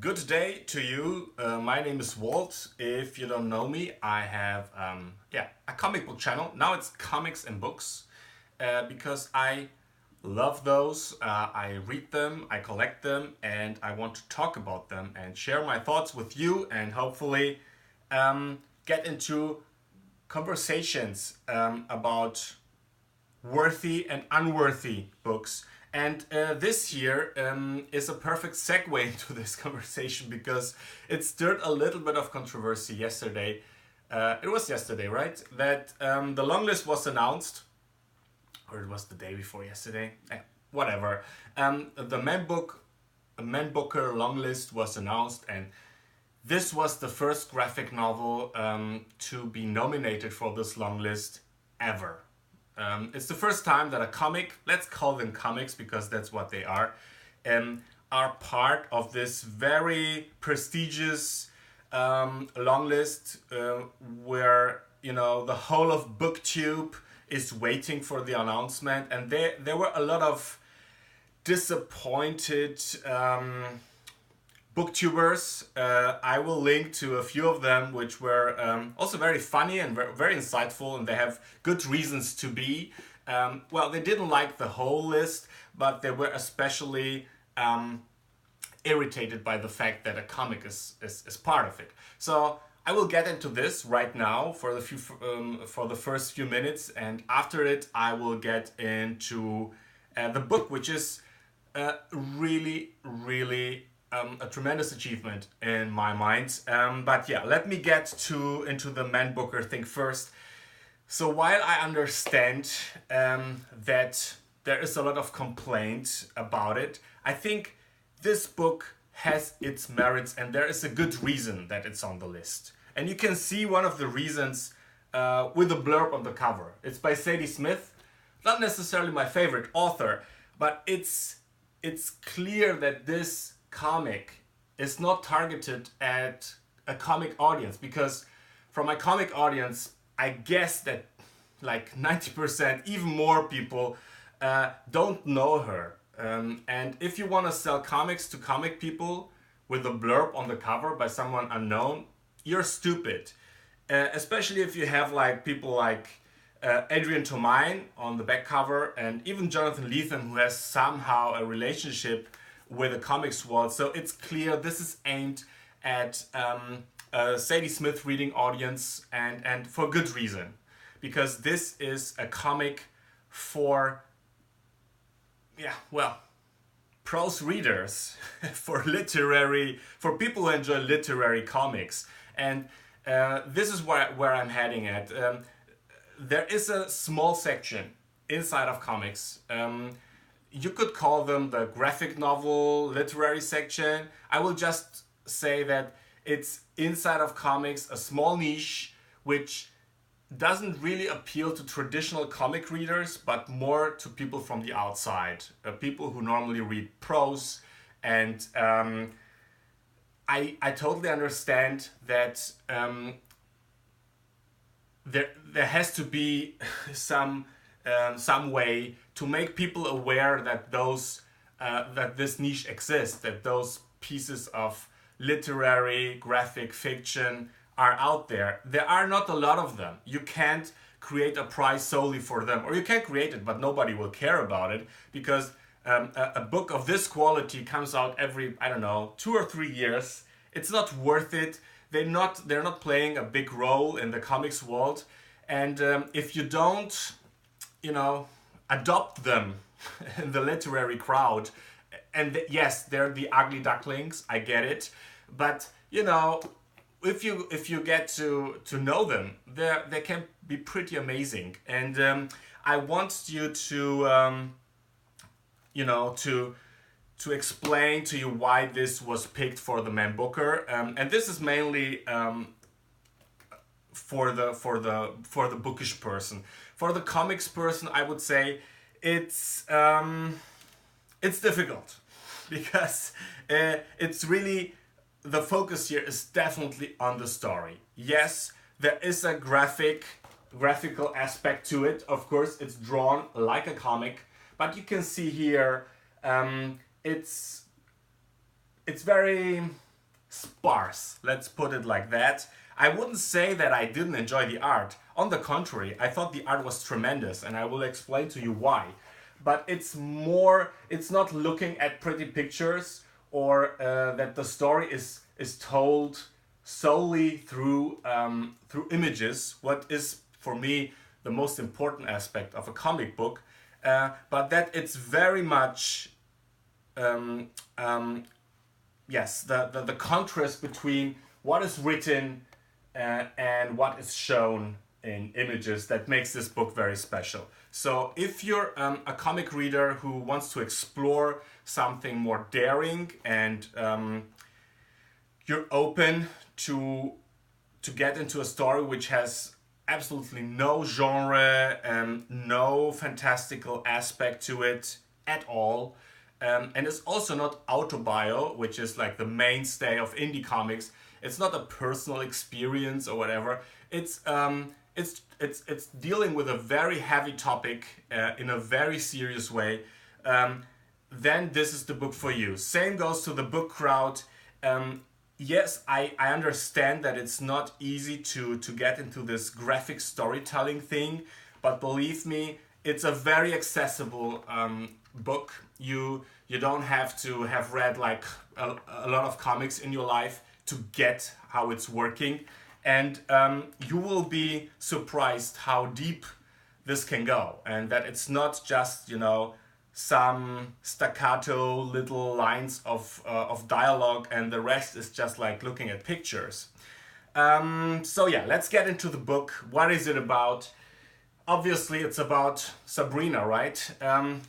Good day to you. My name is Walt. If you don't know me, I have a comic book channel. Now it's comics and books because I love those. I read them, I collect them, and I want to talk about them and share my thoughts with you and hopefully get into conversations about worthy and unworthy books. And this here is a perfect segue into this conversation because it stirred a little bit of controversy yesterday. It was yesterday, right? That the long list was announced, or it was the day before yesterday. Whatever. The Man Booker Longlist was announced, and this was the first graphic novel to be nominated for this long list ever. It's the first time that a comic, let's call them comics because that's what they are part of this very prestigious long list where, you know, the whole of BookTube is waiting for the announcement. And there were a lot of disappointed booktubers. I will link to a few of them, which were also very funny and very insightful, and they have good reasons to be. Well, they didn't like the whole list, but they were especially irritated by the fact that a comic is part of it. So I will get into this right now for the first few minutes, and after it, I will get into the book, which is really a tremendous achievement in my mind. But yeah, let me get into the Man Booker thing first. So while I understand that there is a lot of complaint about it, I think this book has its merits and there is a good reason that it's on the list. And you can see one of the reasons with the blurb on the cover. It's by Sadie Smith, not necessarily my favorite author, but it's clear that this comic is not targeted at a comic audience, because from my comic audience, I guess that like 90%, even more people don't know her. And if you want to sell comics to comic people with a blurb on the cover by someone unknown, you're stupid. Especially if you have like people like Adrian Tomine on the back cover, and even Jonathan Lethem, who has somehow a relationship with a comics world. So it's clear this is aimed at a Sadie Smith reading audience, and for good reason. Because this is a comic for, prose readers, for people who enjoy literary comics. And this is where I'm heading at. There is a small section inside of comics. You could call them the graphic novel literary section. I will just say that it's inside of comics, a small niche which doesn't really appeal to traditional comic readers, but more to people from the outside, people who normally read prose. And I totally understand that there has to be some way to make people aware that that this niche exists, that those pieces of literary graphic fiction are out there. There are not a lot of them. You can't create a prize solely for them, or you can create it, but nobody will care about it because a book of this quality comes out every, I don't know, 2 or 3 years. It's not worth it. They're not playing a big role in the comics world, and if you don't, adopt them in the literary crowd. And yes, they're the ugly ducklings, I get it. But, if you get to know them, they can be pretty amazing. And I want you to, to explain to you why this was picked for the Man Booker. And this is mainly for the bookish person. For the comics person, I would say it's difficult because it's really, the focus here is definitely on the story. Yes, there is a graphical aspect to it. Of course, it's drawn like a comic, but you can see here it's very sparse. Let's put it like that. I wouldn't say that I didn't enjoy the art. On the contrary, I thought the art was tremendous, and I will explain to you why. But it's not looking at pretty pictures, or that the story is told solely through images, what is for me the most important aspect of a comic book, but that it's very much yes, the contrast between what is written and what is shown in images that makes this book very special. So if you're a comic reader who wants to explore something more daring, and you're open to get into a story which has absolutely no genre and no fantastical aspect to it at all, and it's also not autobio, which is like the mainstay of indie comics. It's not a personal experience or whatever. It's dealing with a very heavy topic in a very serious way. Then this is the book for you. Same goes to the book crowd. Yes, I understand that it's not easy to get into this graphic storytelling thing, but believe me, it's a very accessible book. You don't have to have read like a lot of comics in your life to get how it's working, and you will be surprised how deep this can go, and that it's not just, you know, some staccato little lines of dialogue and the rest is just like looking at pictures. So yeah, let's get into the book. What is it about? Obviously it's about Sabrina, right?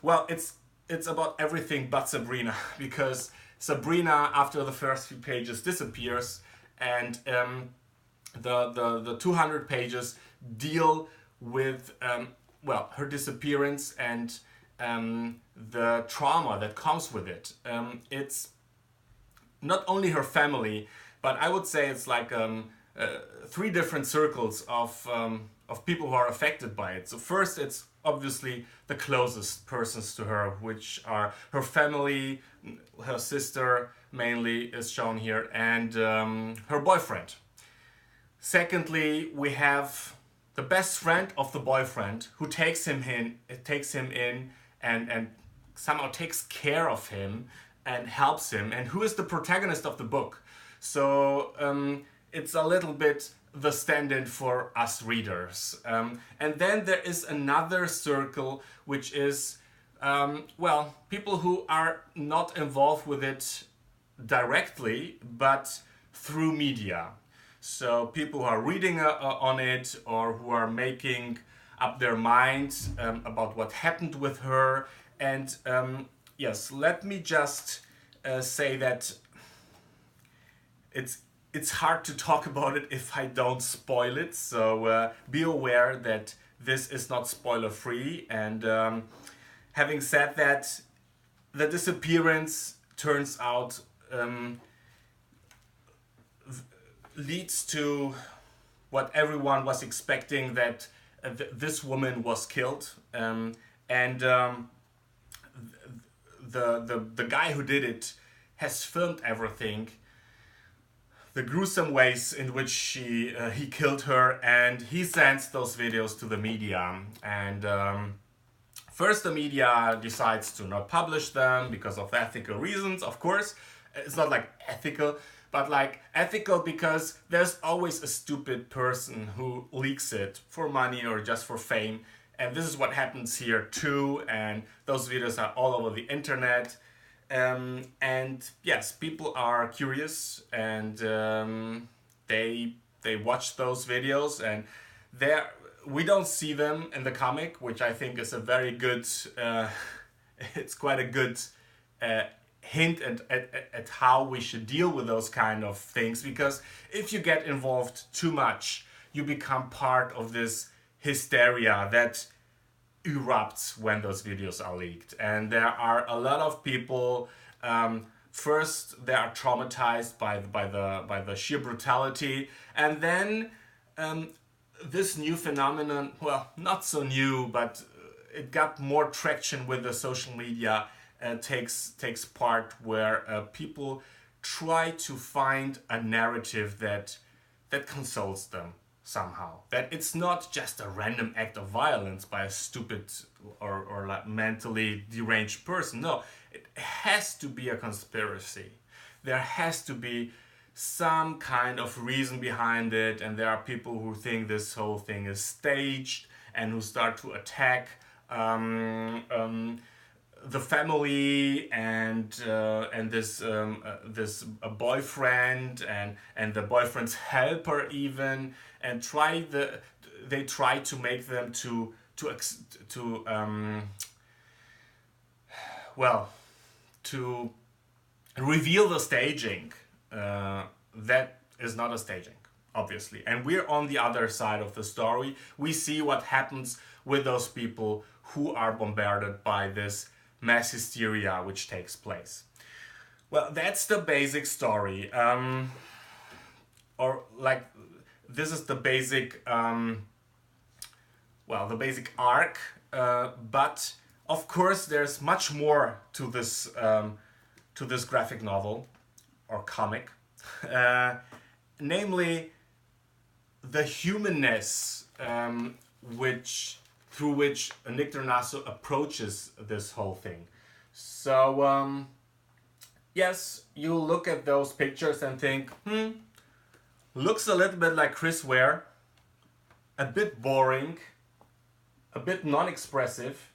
Well, it's about everything but Sabrina, because Sabrina, after the first few pages, disappears, and the 200 pages deal with well, her disappearance and the trauma that comes with it. It's not only her family, but I would say it's like 3 different circles of people who are affected by it. So first, it's obviously the closest persons to her, which are her family, her sister mainly is shown here, and her boyfriend. Secondly, we have the best friend of the boyfriend who takes him in and somehow takes care of him and helps him, and who is the protagonist of the book. So it's a little bit the stand-in for us readers. And then there is another circle, which is, well, people who are not involved with it directly, but through media. So people who are reading on it, or who are making up their minds about what happened with her. And yes, let me just say that it's hard to talk about it if I don't spoil it. So be aware that this is not spoiler free. And having said that, the disappearance turns out leads to what everyone was expecting, that this woman was killed, and the guy who did it has filmed everything, the gruesome ways in which he killed her, and he sends those videos to the media. And first the media decides to not publish them because of ethical reasons, of course. It's not like ethical, but like ethical because there's always a stupid person who leaks it for money or just for fame. And this is what happens here too, and those videos are all over the internet. And yes, people are curious, and they watch those videos, and we don't see them in the comic, which I think is a very good, it's quite a good hint at how we should deal with those kind of things, because if you get involved too much, you become part of this hysteria that erupts when those videos are leaked. And there are a lot of people, first they are traumatized by the sheer brutality, and then this new phenomenon, well, not so new, but it got more traction with the social media, takes part, where people try to find a narrative that consoles them somehow. That it's not just a random act of violence by a stupid or like mentally deranged person. No, it has to be a conspiracy. There has to be some kind of reason behind it, and there are people who think this whole thing is staged and who start to attack the family and this boyfriend and the boyfriend's helper even, and they try to make them to reveal the staging. That is not a staging, obviously. And we're on the other side of the story. We see what happens with those people who are bombarded by this mass hysteria which takes place. Well, that's the basic story. Or like, this is the basic, the basic arc. But of course, there's much more to this graphic novel or comic, namely the humanness through which Nick Drnaso approaches this whole thing. So yes, you look at those pictures and think, looks a little bit like Chris Ware, a bit boring, a bit non-expressive,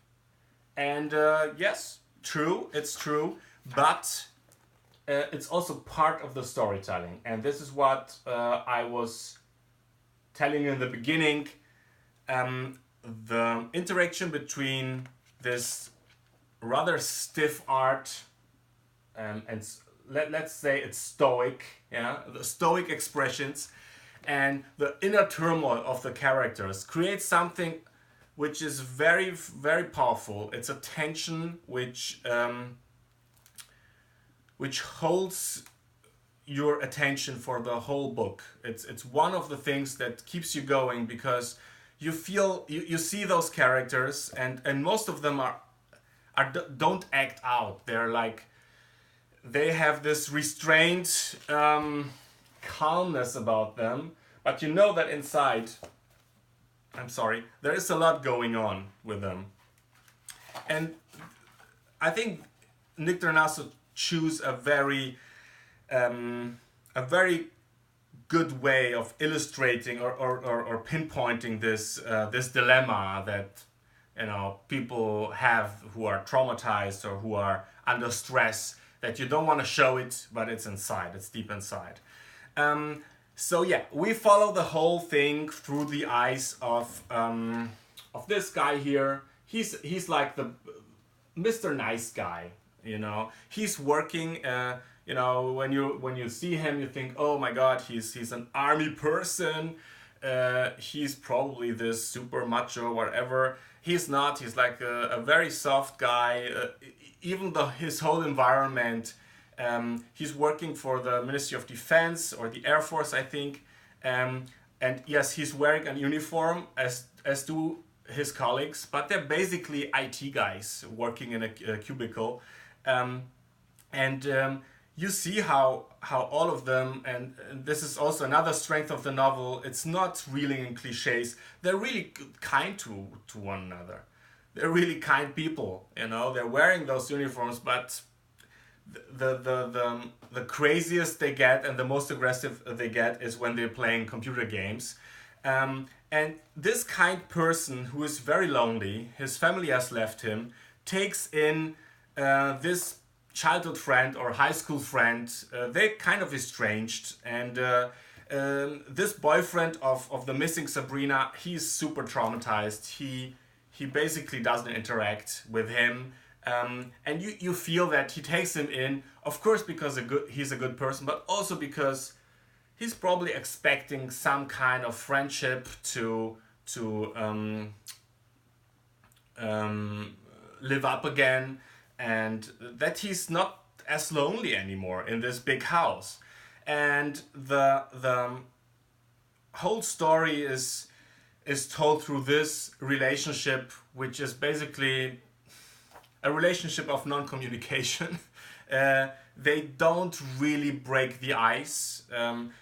and yes, true, it's true, but it's also part of the storytelling. And this is what I was telling you in the beginning. The interaction between this rather stiff art and let's say it's stoic, the stoic expressions, and the inner turmoil of the characters creates something which is very, very powerful. It's a tension which holds your attention for the whole book. It's one of the things that keeps you going, because you feel you see those characters, and most of them don't act out. They're like, they have this restrained calmness about them, but you know that inside, there is a lot going on with them. And I think Nick Drnaso choose a very good way of illustrating or pinpointing this dilemma that people have who are traumatized or who are under stress, that you don't want to show it, but it's inside, it's deep inside. So yeah, we follow the whole thing through the eyes of this guy here. He's like the Mr. Nice Guy, He's working. When you see him, you think, oh my God, he's an army person. He's probably this super macho, whatever. He's not. He's like a very soft guy. Even his whole environment. He's working for the Ministry of Defense or the Air Force, I think. And yes, he's wearing a uniform, as do his colleagues, but they're basically IT guys working in a cubicle. You see how all of them, and this is also another strength of the novel, it's not reeling in cliches. They're really kind to one another. They're really kind people, They're wearing those uniforms, but the craziest they get and the most aggressive they get is when they're playing computer games. And this kind person who is very lonely, his family has left him, takes in this childhood friend or high school friend. They're kind of estranged, and this boyfriend of the missing Sabrina, he's super traumatized. He basically doesn't interact with him, and you feel that he takes him in, of course, because he's a good person, but also because he's probably expecting some kind of friendship to live up again, and that he's not as lonely anymore in this big house. And the whole story is told through this relationship, which is basically a relationship of non-communication. they don't really break the ice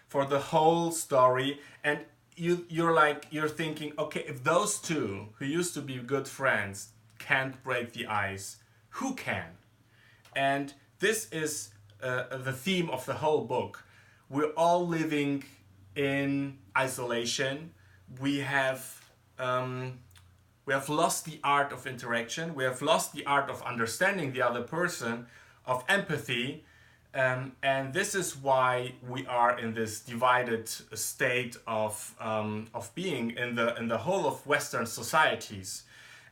for the whole story. And you're thinking, okay, if those two who used to be good friends can't break the ice, who can? And this is the theme of the whole book. We're all living in isolation. We have lost the art of interaction. We have lost the art of understanding the other person, of empathy, and this is why we are in this divided state of being in the whole of Western societies.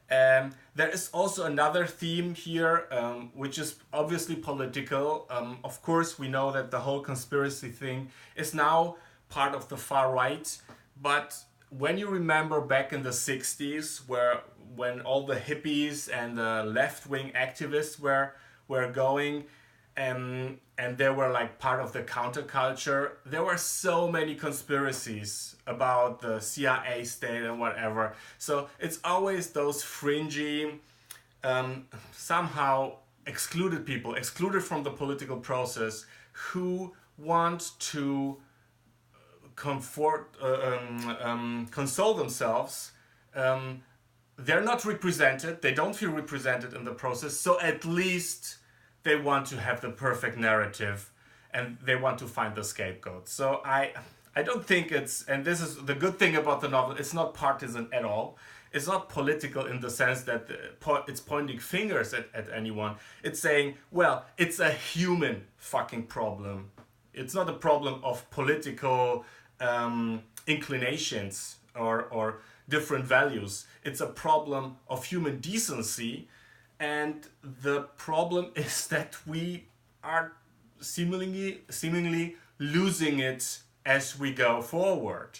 There is also another theme here, which is obviously political. Of course, we know that the whole conspiracy thing is now part of the far right, but when you remember back in the 60s, when all the hippies and the left-wing activists were going, and they were like part of the counterculture, there were so many conspiracies about the CIA state and whatever. So it's always those fringy, somehow excluded people, excluded from the political process, who want to console themselves. They're not represented, they don't feel represented in the process, so at least they want to have the perfect narrative and they want to find the scapegoat. So I don't think it's, and this is the good thing about the novel, it's not partisan at all. It's not political in the sense that it's pointing fingers at anyone. It's saying, well, it's a human fucking problem. It's not a problem of political inclinations or different values. It's a problem of human decency. And the problem is that we are seemingly losing it as we go forward.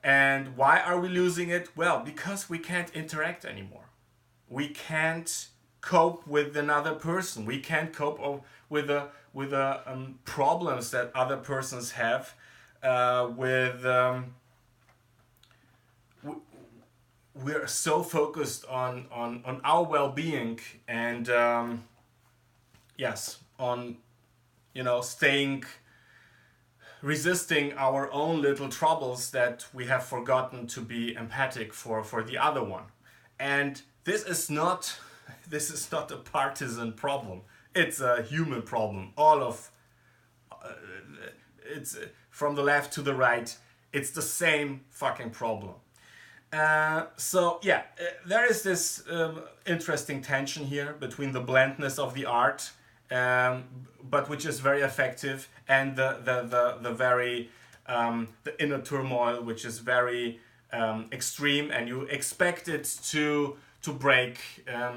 And why are we losing it? Well, because we can't interact anymore. We can't cope with another person. We can't cope with the problems that other persons have. We're so focused on our well-being and on resisting our own little troubles that we have forgotten to be empathic for the other one. And this is not a partisan problem. It's a human problem. It's from the left to the right. It's the same fucking problem. There is this interesting tension here between the blandness of the art, but which is very effective, and the very the inner turmoil, which is very extreme, and you expect it to break.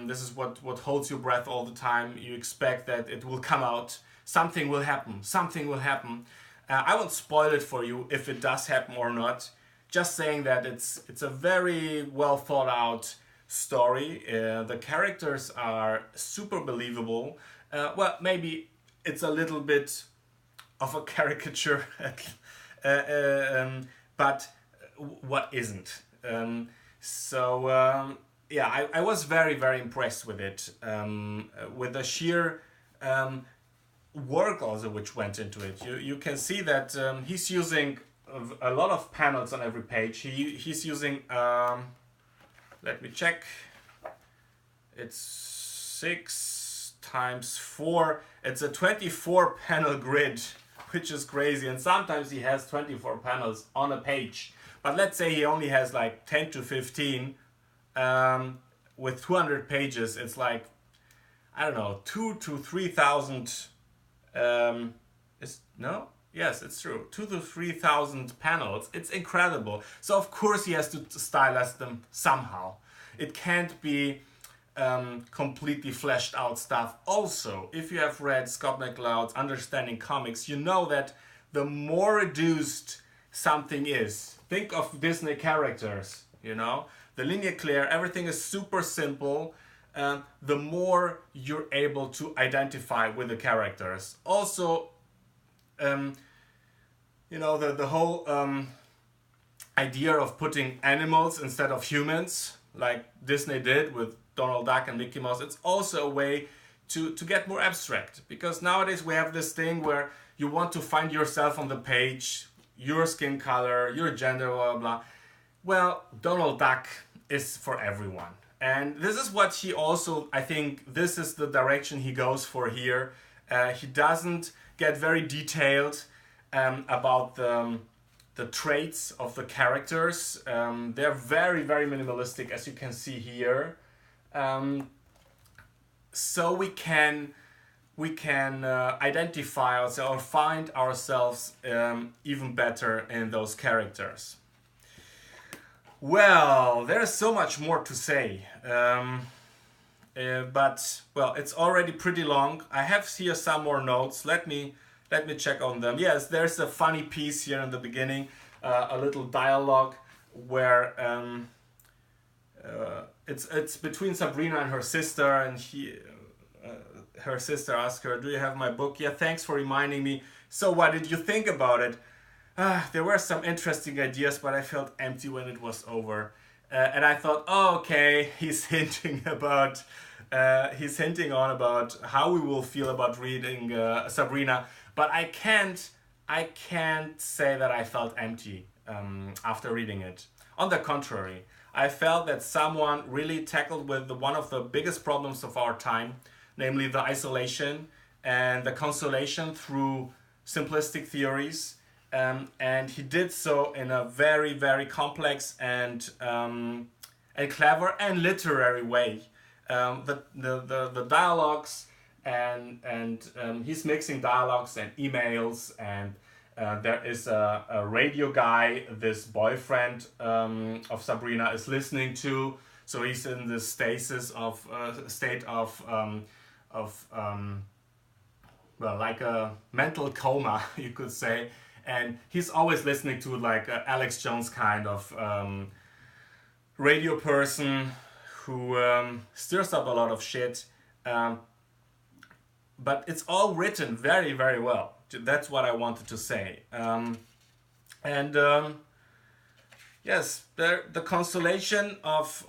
This is what holds your breath all the time. You expect that it will come out. Something will happen. Something will happen. I won't spoil it for you if it does happen or not. Just saying that it's a very well thought out story. The characters are super believable. Well, maybe it's a little bit of a caricature, but what isn't? I was very, very impressed with it. With the sheer work also which went into it. You can see that he's using a lot of panels on every page. He's using, let me check, it's 6 times 4, it's a 24 panel grid, which is crazy, and sometimes he has 24 panels on a page, but let's say he only has like 10 to 15, with 200 pages, it's like, I don't know, 2,000 to 3,000, Yes, it's true. 2,000 to 3,000 panels. It's incredible. So of course he has to stylize them somehow. It can't be completely fleshed out stuff. Also, if you have read Scott McCloud's Understanding Comics, you know that the more reduced something is, think of Disney characters, the linear clear, everything is super simple. The more you're able to identify with the characters. Also, the whole idea of putting animals instead of humans, like Disney did with Donald Duck and Mickey Mouse, it's also a way to get more abstract, because nowadays we have this thing where you want to find yourself on the page, your skin color, your gender, blah blah blah. Well, Donald Duck is for everyone, and this is what he also, I think this is the direction he goes for here. He doesn't get very detailed about the traits of the characters. They're very, very minimalistic, as you can see here. So we can identify ourselves or find ourselves even better in those characters. Well, there's so much more to say, but well, it's already pretty long. I have here some more notes. Let me check on them. Yes, there's a funny piece here in the beginning, a little dialogue where it's between Sabrina and her sister, and her sister asks her, "Do you have my book?" "Yeah, thanks for reminding me. So what did you think about it?" There were some interesting ideas, but I felt empty when it was over. And I thought, oh, okay, he's hinting on about how we will feel about reading Sabrina. But I can't say that I felt empty after reading it. On the contrary, I felt that someone really tackled with one of the biggest problems of our time, namely the isolation and the consolation through simplistic theories. And he did so in a very, very complex and clever and literary way. The dialogues and he's mixing dialogues and emails, and there is a radio guy this boyfriend of Sabrina is listening to. So he's in this state of well, like a mental coma, you could say. And he's always listening to like Alex Jones kind of radio person who stirs up a lot of shit. But it's all written very, very well. That's what I wanted to say. Yes, the consolation of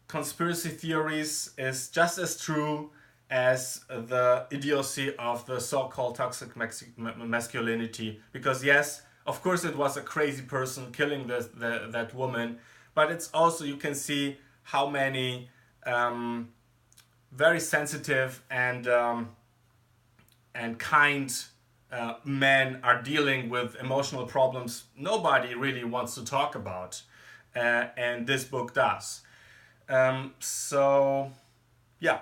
conspiracy theories is just as true as the idiocy of the so-called toxic masculinity. Because yes, of course it was a crazy person killing that woman, but it's also, you can see how many very sensitive and kind men are dealing with emotional problems nobody really wants to talk about, and this book does. So yeah,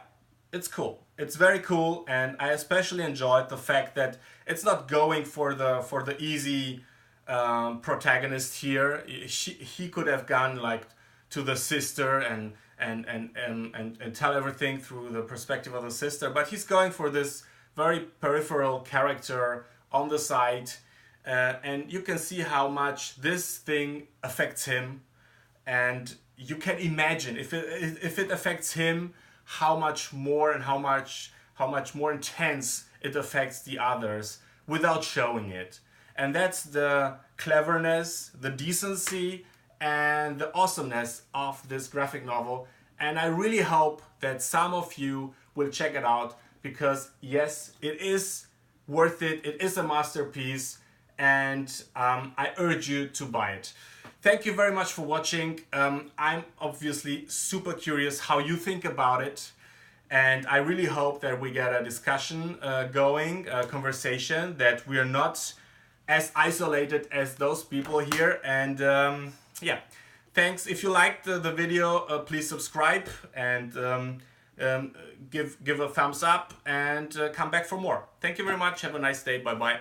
it's cool. It's very cool, and I especially enjoyed the fact that it's not going for the easy protagonist here. He could have gone like to the sister and tell everything through the perspective of the sister, but he's going for this very peripheral character on the side, and you can see how much this thing affects him, and you can imagine if it affects him, how much more and how much more intense it affects the others without showing it. And that's the cleverness, the decency, and the awesomeness of this graphic novel. And I really hope that some of you will check it out, because yes, it is worth it. It is a masterpiece, and I urge you to buy it. Thank you very much for watching. I'm obviously super curious how you think about it, and I really hope that we get a discussion going, a conversation, that we are not as isolated as those people here. And yeah, thanks. If you liked the video, please subscribe and give a thumbs up, and come back for more. Thank you very much. Have a nice day. Bye bye.